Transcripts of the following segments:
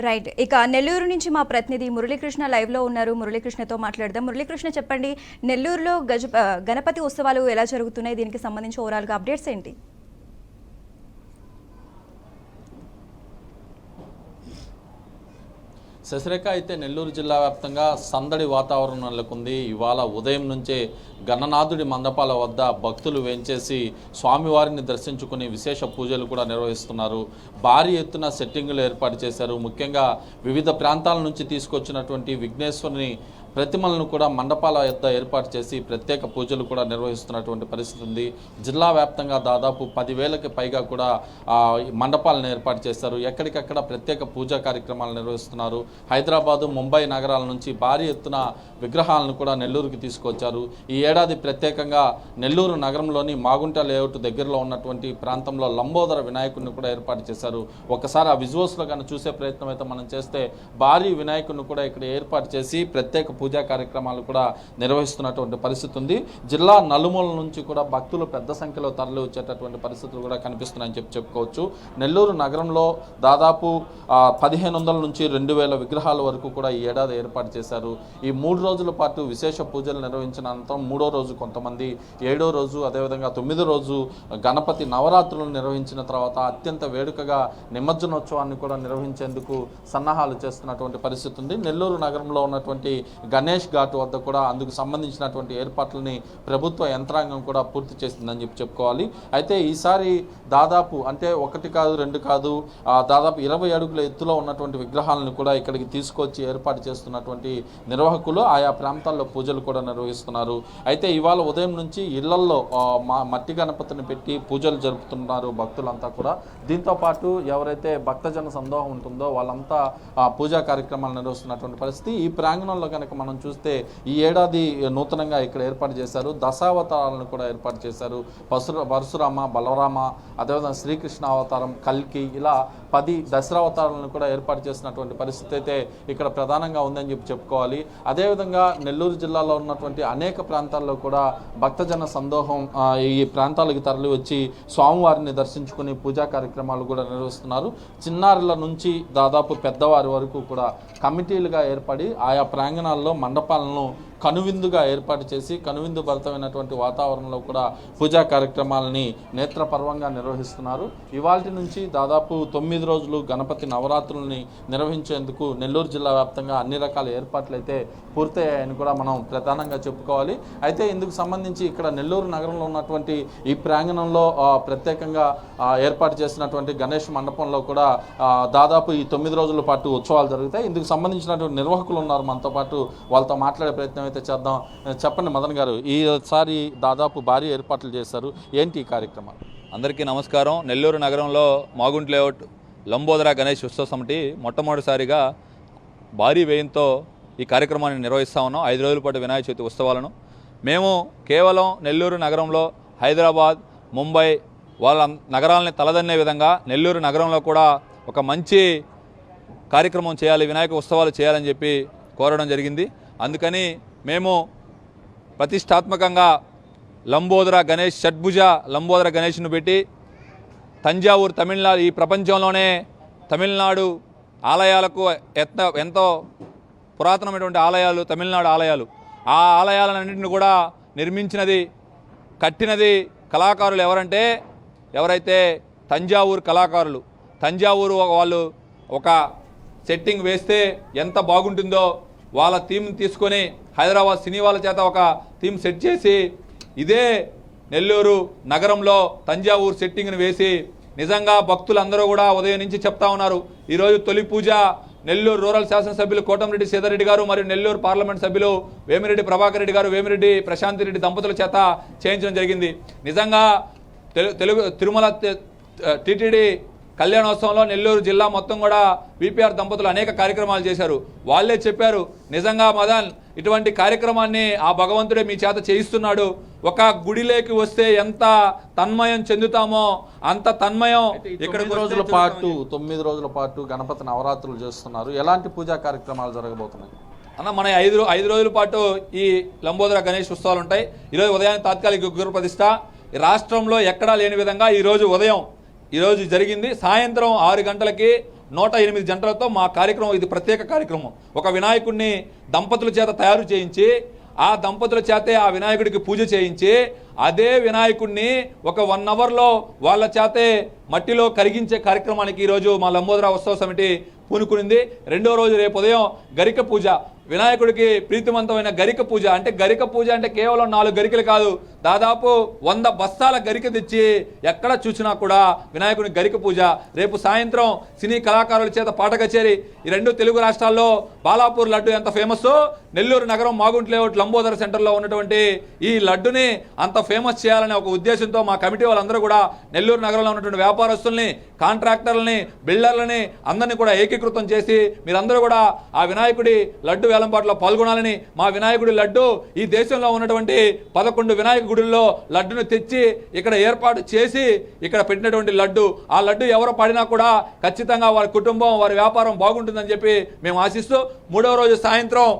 Right. ఇక నెల్లూరు నుంచి మా ప్రతినిధి మురళీకృష్ణ లైవ్లో ఉన్నారు. మురళీకృష్ణతో మాట్లాడదాం. మురళీకృష్ణ చెప్పండి, నెల్లూరులో గణపతి ఉత్సవాలు ఎలా జరుగుతున్నాయి? దీనికి సంబంధించి ఓవరాల్గా అప్డేట్స్ ఏంటి? శశిరేఖ, అయితే నెల్లూరు జిల్లా వ్యాప్తంగా సందడి వాతావరణం నెలకొంది. ఇవాళ ఉదయం నుంచే గణనాథుడి మండపాల వద్ద భక్తులు వేంచేసి స్వామివారిని దర్శించుకుని విశేష పూజలు కూడా నిర్వహిస్తున్నారు. భారీ ఎత్తున సెట్టింగులు ఏర్పాటు చేశారు. ముఖ్యంగా వివిధ ప్రాంతాల నుంచి తీసుకొచ్చినటువంటి విఘ్నేశ్వరుని ప్రతిమలను కూడా మండపాల వద్ద ఏర్పాటు చేసి ప్రత్యేక పూజలు కూడా నిర్వహిస్తున్నటువంటి పరిస్థితి ఉంది. జిల్లా వ్యాప్తంగా దాదాపు 10,000కి పైగా కూడా మండపాలను ఏర్పాటు చేశారు. ఎక్కడికక్కడ ప్రత్యేక పూజా కార్యక్రమాలు నిర్వహిస్తున్నారు. హైదరాబాదు, ముంబై నగరాల నుంచి భారీ ఎత్తున విగ్రహాలను కూడా నెల్లూరుకి తీసుకొచ్చారు. ఈ ఏడాది ప్రత్యేకంగా నెల్లూరు నగరంలోని మాగుంట లేఅవుట్ దగ్గరలో ఉన్నటువంటి ప్రాంతంలో లంబోదర వినాయకుడిని కూడా ఏర్పాటు చేశారు. ఒకసారి ఆ విజువల్స్లో కానీ చూసే ప్రయత్నం అయితే మనం చేస్తే భారీ వినాయకుడిని కూడా ఇక్కడ ఏర్పాటు చేసి ప్రత్యేక పూజా కార్యక్రమాలు కూడా నిర్వహిస్తున్నటువంటి పరిస్థితి ఉంది. జిల్లా నలుమూల నుంచి కూడా భక్తులు పెద్ద సంఖ్యలో తరలి వచ్చేటటువంటి పరిస్థితులు కూడా కనిపిస్తున్నాయని చెప్పుకోవచ్చు. నెల్లూరు నగరంలో దాదాపు 1,500 నుంచి 2,000 విగ్రహాల వరకు కూడా ఈ ఏడాది ఏర్పాటు చేశారు. ఈ 3 రోజుల పాటు విశేష పూజలు నిర్వహించిన అనంతరం 3వ రోజు కొంతమంది, 7వ రోజు, అదేవిధంగా 9వ రోజు గణపతి నవరాత్రులను నిర్వహించిన తర్వాత అత్యంత వేడుకగా నిమజ్జనోత్సవాన్ని కూడా నిర్వహించేందుకు సన్నాహాలు చేస్తున్నటువంటి పరిస్థితి ఉంది. నెల్లూరు నగరంలో ఉన్నటువంటి గణేష్ ఘాట్ వద్ద కూడా అందుకు సంబంధించినటువంటి ఏర్పాట్లని ప్రభుత్వ యంత్రాంగం కూడా పూర్తి చేసిందని చెప్పుకోవాలి. అయితే ఈసారి దాదాపు అంటే 1 కాదు 2 కాదు దాదాపు 20 అడుగుల ఎత్తులో ఉన్నటువంటి విగ్రహాలను కూడా ఇక్కడికి తీసుకొచ్చి ఏర్పాటు చేస్తున్నటువంటి నిర్వాహకులు ఆయా ప్రాంతాల్లో పూజలు కూడా నిర్వహిస్తున్నారు. అయితే ఇవాళ ఉదయం నుంచి ఇళ్లల్లో మట్టి గణపతిని పెట్టి పూజలు జరుపుతున్నారు భక్తులంతా కూడా. దీంతో పాటు ఎవరైతే భక్తజన సందోహం ఉంటుందో వాళ్ళంతా పూజా కార్యక్రమాలు నిర్వహిస్తున్నటువంటి పరిస్థితి. ఈ ప్రాంగణంలో కనుక మనం చూస్తే ఈ ఏడాది నూతనంగా ఇక్కడ ఏర్పాటు చేశారు. దశావతారాలను కూడా ఏర్పాటు చేశారు. పరశురామ, బలరామ, అదేవిధంగా శ్రీకృష్ణ అవతారం, కల్కి, ఇలా 10 దశావతారాలను కూడా ఏర్పాటు చేసినటువంటి పరిస్థితి అయితే ఇక్కడ ప్రధానంగా ఉందని చెప్పుకోవాలి. అదేవిధంగా నెల్లూరు జిల్లాలో ఉన్నటువంటి అనేక ప్రాంతాల్లో కూడా భక్తజన సందోహం ఈ ప్రాంతాలకు తరలి వచ్చి స్వామివారిని దర్శించుకుని పూజా కార్యక్రమాలు కూడా నిర్వహిస్తున్నారు. చిన్నారుల నుంచి దాదాపు పెద్దవారి వరకు కూడా కమిటీలుగా ఏర్పడి ఆయా ప్రాంగణాల్లో మండపాలను కనువిందుగా ఏర్పాటు చేసి కనువిందు భరితమైనటువంటి వాతావరణంలో కూడా పూజా కార్యక్రమాలని నేత్రపర్వంగా నిర్వహిస్తున్నారు. ఇవాల్టి నుంచి దాదాపు 9 రోజులు గణపతి నవరాత్రుల్ని నిర్వహించేందుకు నెల్లూరు జిల్లా వ్యాప్తంగా అన్ని రకాల ఏర్పాట్లు అయితే పూర్తయ్యాయని కూడా మనం ప్రధానంగా చెప్పుకోవాలి. అయితే ఇందుకు సంబంధించి ఇక్కడ నెల్లూరు నగరంలో ఉన్నటువంటి ఈ ప్రాంగణంలో ప్రత్యేకంగా ఏర్పాటు చేసినటువంటి గణేష్ మండపంలో కూడా దాదాపు ఈ 9 రోజుల పాటు ఉత్సవాలు జరుగుతాయి. ఇందుకు సంబంధించినటువంటి నిర్వాహకులు ఉన్నారు మనతో పాటు, వాళ్ళతో మాట్లాడే ప్రయత్నం అయితే చేద్దాం. చెప్పండి మదన్ గారు, ఈసారి దాదాపు భారీ ఏర్పాట్లు చేశారు, ఏంటి ఈ కార్యక్రమాలు? అందరికీ నమస్కారం. నెల్లూరు నగరంలో మాగుంట లేఅవుట్ లంబోదర గణేష్ ఉత్సవ సమితి మొట్టమొదటిసారిగా భారీ వ్యయంతో ఈ కార్యక్రమాన్ని నిర్వహిస్తూ ఉన్నాం. 5 రోజుల పాటు వినాయక చవితి ఉత్సవాలను మేము కేవలం నెల్లూరు నగరంలో హైదరాబాద్, ముంబై వాళ్ళ నగరాలని తలదన్నే విధంగా నెల్లూరు నగరంలో కూడా ఒక మంచి కార్యక్రమం చేయాలి, వినాయక ఉత్సవాలు చేయాలని చెప్పి కోరడం జరిగింది. అందుకని మేము ప్రతిష్టాత్మకంగా లంబోదర గణేష్, షడ్భుజ లంబోదర గణేష్ను పెట్టి తంజావూరు, తమిళనాడు, ఈ ప్రపంచంలోనే తమిళనాడు ఆలయాలకు ఎంతో పురాతనమైనటువంటి ఆలయాలు తమిళనాడు ఆలయాలు. ఆ ఆలయాలన్నింటిని కూడా నిర్మించినది, కట్టినది కళాకారులు ఎవరైతే తంజావూరు కళాకారులు. తంజావూరు వాళ్ళు ఒక సెట్టింగ్ వేస్తే ఎంత బాగుంటుందో వాళ్ళ థీమ్ తీసుకొని హైదరాబాద్ సినీ వాళ్ళ చేత ఒక థీమ్ సెట్ చేసి ఇదే నెల్లూరు నగరంలో తంజావూరు సెట్టింగ్ని వేసి నిజంగా భక్తులందరూ కూడా ఉదయం నుంచి చెప్తా ఉన్నారు. ఈరోజు తొలి పూజ నెల్లూరు రూరల్ శాసనసభ్యులు కోటంరెడ్డి సీతారెడ్డి గారు మరియు నెల్లూరు పార్లమెంట్ సభ్యులు వేమిరెడ్డి ప్రభాకర్ రెడ్డి గారు, వేమిరెడ్డి ప్రశాంతి రెడ్డి దంపతుల చేత చేయించడం జరిగింది. నిజంగా తిరుమల టీటీడీ కళ్యాణోత్సవంలో నెల్లూరు జిల్లా మొత్తం కూడా విపిఆర్ దంపతులు అనేక కార్యక్రమాలు చేశారు. వాళ్ళే చెప్పారు, నిజంగా మదన్ ఇటువంటి కార్యక్రమాన్ని ఆ భగవంతుడే మీ చేత చేయిస్తున్నాడు. ఒక గుడిలోకి వస్తే ఎంత తన్మయం చెందుతామో అంత తన్మయం ఇక్కడ 9 రోజుల పాటు గణపతి నవరాత్రులు చేస్తున్నారు. ఎలాంటి పూజా కార్యక్రమాలు జరగబోతున్నాయి అన్న? మన 5 రోజుల పాటు ఈ లంబోదర గణేష్ ఉత్సవాలు ఉంటాయి. ఈరోజు ఉదయాన్నే తాత్కాలిక విగ్రహ ప్రతిష్ట రాష్ట్రంలో ఎక్కడా లేని విధంగా ఈరోజు జరిగింది. సాయంత్రం 6 గంటలకి 108 జంటలతో మా కార్యక్రమం ఇది ప్రత్యేక కార్యక్రమం. ఒక వినాయకుడిని దంపతుల చేత తయారు చేయించి ఆ దంపతుల చేతే ఆ వినాయకుడికి పూజ చేయించి అదే వినాయకుడిని ఒక 1 అవర్లో వాళ్ళ చేతే మట్టిలో కరిగించే కార్యక్రమానికి ఈరోజు మా లంబోదర ఉత్సవ సమితి పూనుకునింది. రెండో రోజు రేపు ఉదయం గరిక పూజ, వినాయకుడికి ప్రీతివంతమైన గరిక పూజ. అంటే గరిక పూజ అంటే కేవలం 4 గరికలు కాదు, దాదాపు 100 బస్తాల గరిక తెచ్చి ఎక్కడ చూసినా కూడా వినాయకుడి గరిక పూజ. రేపు సాయంత్రం సినీ కళాకారుల చేత పాట కచేరీ. ఈ 2 తెలుగు రాష్ట్రాల్లో బాలాపూర్ లడ్డు ఎంత ఫేమస్, నెల్లూరు నగరం మాగుంట లేఅవుట్ లంబోదర సెంటర్లో ఉన్నటువంటి ఈ లడ్డుని అంత ఫేమస్ చేయాలనే ఒక ఉద్దేశంతో మా కమిటీ వాళ్ళందరూ కూడా నెల్లూరు నగరంలో ఉన్నటువంటి వ్యాపారస్తుల్ని, కాంట్రాక్టర్లని, బిల్డర్లని అందరినీ కూడా ఏకీకృతం చేసి మీరందరూ కూడా ఆ వినాయకుడి లడ్డు వేలంపాట్లో పాల్గొనాలని, మా వినాయకుడి లడ్డు ఈ దేశంలో ఉన్నటువంటి 11 వినాయక గుడుల్లో లడ్డును తెచ్చి ఇక్కడ ఏర్పాటు చేసి ఇక్కడ పెట్టినటువంటి లడ్డు, ఆ లడ్డు ఎవరు పడినా కూడా ఖచ్చితంగా వారి కుటుంబం, వారి వ్యాపారం బాగుంటుందని చెప్పి మేము ఆశిస్తూ, 3వ రోజు సాయంత్రం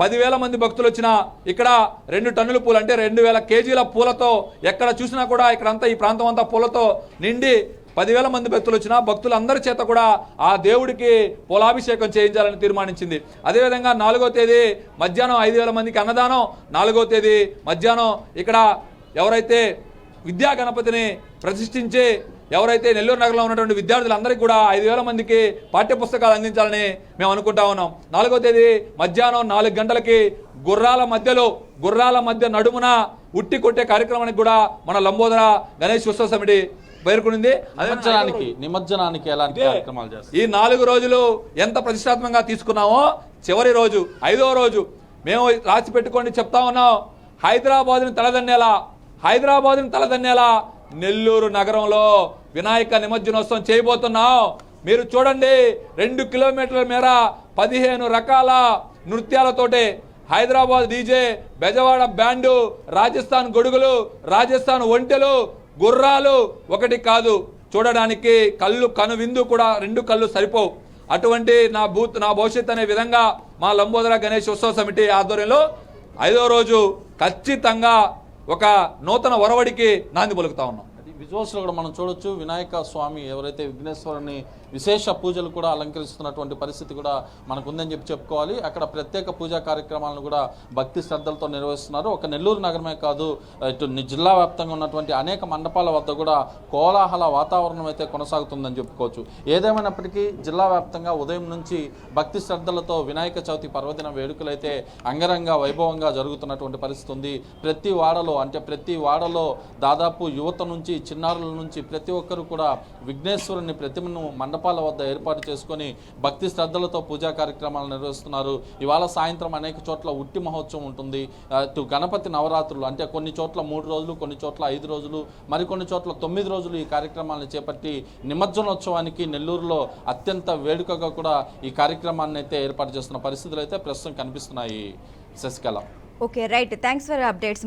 10,000 మంది భక్తులు వచ్చిన ఇక్కడ 2 టన్నుల పూలు అంటే 2,000 కేజీల పూలతో ఎక్కడ చూసినా కూడా ఇక్కడంతా ఈ ప్రాంతం అంతా పూలతో నిండి 10,000 మంది భక్తులు వచ్చిన భక్తులందరి చేత కూడా ఆ దేవుడికి పూలాభిషేకం చేయించాలని తీర్మానించింది. అదేవిధంగా 4వ తేదీ మధ్యాహ్నం 5,000 మందికి అన్నదానం, 4వ తేదీ మధ్యాహ్నం ఇక్కడ ఎవరైతే విద్యా గణపతిని ప్రతిష్ఠించి ఎవరైతే నెల్లూరు నగరంలో ఉన్నటువంటి విద్యార్థులందరికీ కూడా 5,000 మందికి పాఠ్యపుస్తకాలు అందించాలని మేము అనుకుంటా ఉన్నాం. 4వ తేదీ మధ్యాహ్నం 4 గంటలకి గుర్రాల మధ్య నడుమున ఉట్టి కొట్టే కార్యక్రమానికి కూడా మన లంబోదర గణేష్ ఉత్సవ సమితి పేర్కొనింది. నిమజ్జనానికి ఎలాంటి కార్యక్రమాలు చేస్తారు? ఈ 4 రోజులు ఎంత ప్రతిష్టాత్మకంగా తీసుకున్నామో చివరి రోజు 5వ రోజు మేము రాసి పెట్టుకోండి చెప్తా ఉన్నాం. హైదరాబాద్ని తలదన్నేలా నెల్లూరు నగరంలో వినాయక నిమజ్జనోత్సవం చేయబోతున్నాం. మీరు చూడండి, 2 కిలోమీటర్ల మేర 15 రకాల నృత్యాలతోటే హైదరాబాద్ డీజే, బెజవాడ బ్యాండు, రాజస్థాన్ గొడుగులు, రాజస్థాన్ ఒంటెలు, గుర్రాలు ఒకటి కాదు, చూడడానికి కనువిందు కూడా 2 కళ్ళు సరిపోవు. అటువంటి నా భవిష్యత్ అనే విధంగా మా లంబోదర గణేష్ ఉత్సవ సమితి ఆధ్వర్యంలో 5వ రోజు ఖచ్చితంగా ఒక నూతన ఒరవడికి నాంది పలుకుతా ఉన్నాం. విజువల్స్లో కూడా మనం చూడొచ్చు, వినాయక స్వామి ఎవరైతే విఘ్నేశ్వరుని విశేష పూజలు కూడా అలంకరిస్తున్నటువంటి పరిస్థితి కూడా మనకు ఉందని చెప్పుకోవాలి. అక్కడ ప్రత్యేక పూజా కార్యక్రమాలను కూడా భక్తి శ్రద్ధలతో నిర్వహిస్తున్నారు. ఒక నెల్లూరు నగరమే కాదు, ఇటు జిల్లా వ్యాప్తంగా ఉన్నటువంటి అనేక మండపాల వద్ద కూడా కోలాహల వాతావరణం అయితే కొనసాగుతుందని చెప్పుకోవచ్చు. ఏదేమైనప్పటికీ జిల్లా వ్యాప్తంగా ఉదయం నుంచి భక్తి శ్రద్ధలతో వినాయక చవితి పర్వదిన వేడుకలు అయితే అంగరంగ వైభవంగా జరుగుతున్నటువంటి పరిస్థితి ఉంది. ప్రతి వాడలో దాదాపు యువత నుంచి చిన్నారుల నుంచి ప్రతి ఒక్కరు కూడా విఘ్నేశ్వరుని ప్రతిమను మండపాల వద్ద ఏర్పాటు చేసుకొని భక్తి శ్రద్ధలతో పూజా కార్యక్రమాలు నిర్వహిస్తున్నారు. ఇవాళ సాయంత్రం అనేక చోట్ల ఉట్టి మహోత్సవం ఉంటుంది. గణపతి నవరాత్రులు అంటే కొన్ని చోట్ల 3 రోజులు, కొన్ని చోట్ల 5 రోజులు, మరికొన్ని చోట్ల 9 రోజులు ఈ కార్యక్రమాలను చేపట్టి నిమజ్జనోత్సవానికి నెల్లూరులో అత్యంత వేడుకగా కూడా ఈ కార్యక్రమాన్ని అయితే ఏర్పాటు చేస్తున్న పరిస్థితులు అయితే ప్రస్తుతం కనిపిస్తున్నాయి. Sasikala. Okay, right. Thanks for updates.